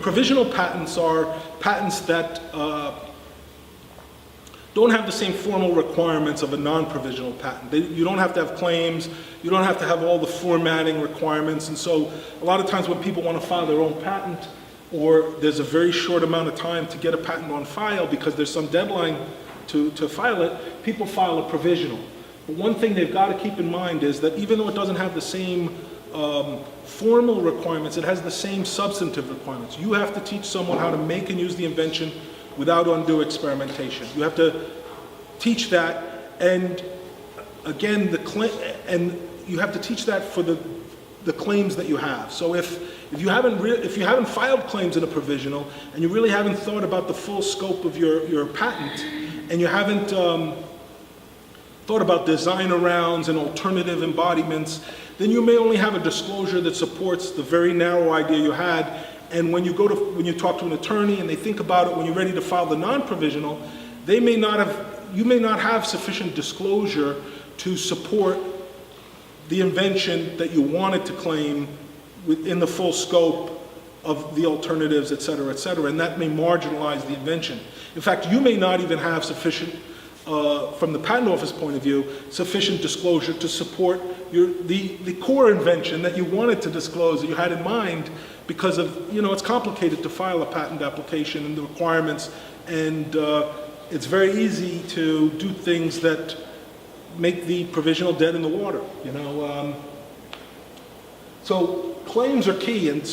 Provisional patents are patents that don't have the same formal requirements of a non-provisional patent. You don't have to have claims, you don't have to have all the formatting requirements, and so a lot of times when people want to file their own patent, or there's a very short amount of time to get a patent on file because there's some deadline to file it, people file a provisional. But one thing they've got to keep in mind is that even though it doesn't have the same formal requirements, it has the same substantive requirements. You have to teach someone how to make and use the invention without undue experimentation. You have to teach that, and again, you have to teach that for the claims that you have. So if you haven't filed claims in a provisional, and you really haven't thought about the full scope of your patent, and you haven't thought about design arounds and alternative embodiments, then you may only have a disclosure that supports the very narrow idea you had. And when you talk to an attorney and they think about it when you're ready to file the non-provisional, you may not have sufficient disclosure to support the invention that you wanted to claim within the full scope of the alternatives, et cetera, and that may marginalize the invention. In fact, you may not even have sufficient, from the patent office point of view, sufficient disclosure to support the core invention that you wanted to disclose, that you had in mind, because of, it's complicated to file a patent application and the requirements, and it's very easy to do things that make the provisional dead in the water, So claims are key, and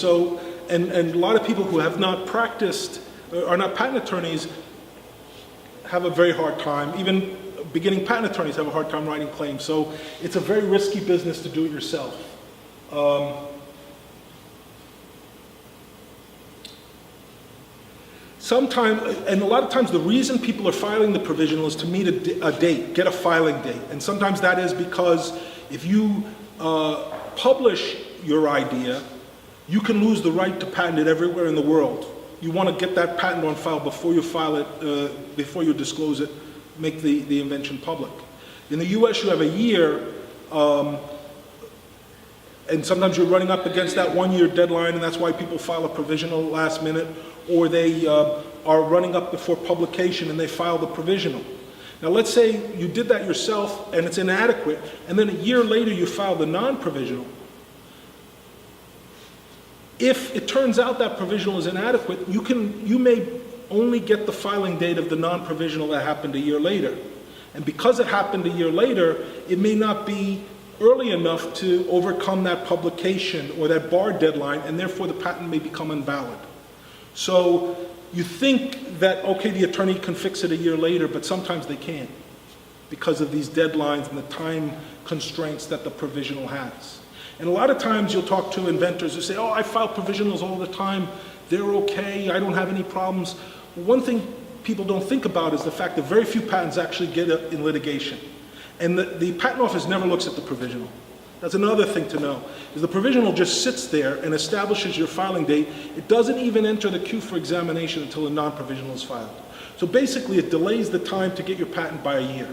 a lot of people who have not practiced, are not patent attorneys, have a very hard time. Even beginning patent attorneys have a hard time writing claims. So it's a very risky business to do it yourself. Sometimes, and a lot of times, the reason people are filing the provisional is to meet a date, get a filing date. And sometimes that is because if you publish your idea, you can lose the right to patent it everywhere in the world. You want to get that patent on file before you file it, before you disclose it, make the invention public. In the US, you have a year, and sometimes you're running up against that 1-year deadline, and that's why people file a provisional last minute, or they are running up before publication and they file the provisional. Now let's say you did that yourself and it's inadequate, and then a year later you file the non-provisional. If it turns out that provisional is inadequate, you may only get the filing date of the non-provisional that happened a year later. And because it happened a year later, it may not be early enough to overcome that publication or that bar deadline, and therefore the patent may become invalid. So you think that, okay, the attorney can fix it a year later, but sometimes they can't because of these deadlines and the time constraints that the provisional has. And a lot of times you'll talk to inventors who say, oh, I file provisionals all the time, they're okay, I don't have any problems. One thing people don't think about is the fact that very few patents actually get in litigation. And the patent office never looks at the provisional. That's another thing to know, is the provisional just sits there and establishes your filing date. It doesn't even enter the queue for examination until a non-provisional is filed. So basically it delays the time to get your patent by a year.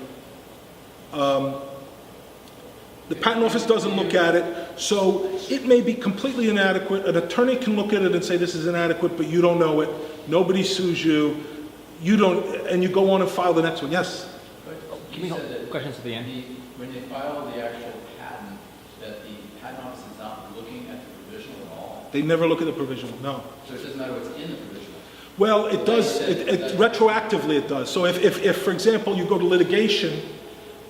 The patent office doesn't look at it, so it may be completely inadequate. An attorney can look at it and say this is inadequate, but you don't know it. Nobody sues you. You don't, and you go on and file the next one. Yes? You said that questions at the end. When they file the actual patent, that the patent office is not looking at the provisional at all? They never look at the provisional, no. So it doesn't matter what's in the provisional? Well, it does, retroactively it does. So if, for example, you go to litigation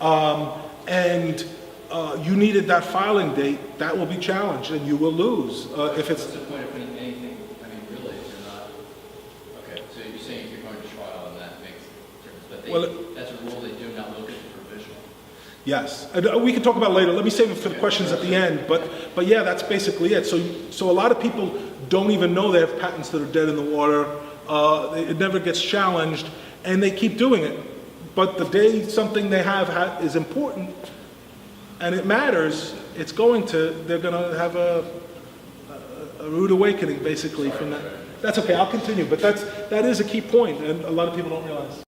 and you needed that filing date, that will be challenged and you will lose. If it's... What's the point of putting anything, really, if you're not... Okay, so you're saying if you're going to trial and that makes a difference, but that's a rule, they do not look at the provisional. Yes, we can talk about it later. Let me save it for the questions at the end, but yeah, that's basically it. So a lot of people don't even know they have patents that are dead in the water. It never gets challenged, and they keep doing it. But the day something they have is important, and it matters, they're going to have a rude awakening, basically, from that. That's okay, I'll continue, but that is a key point, and a lot of people don't realize.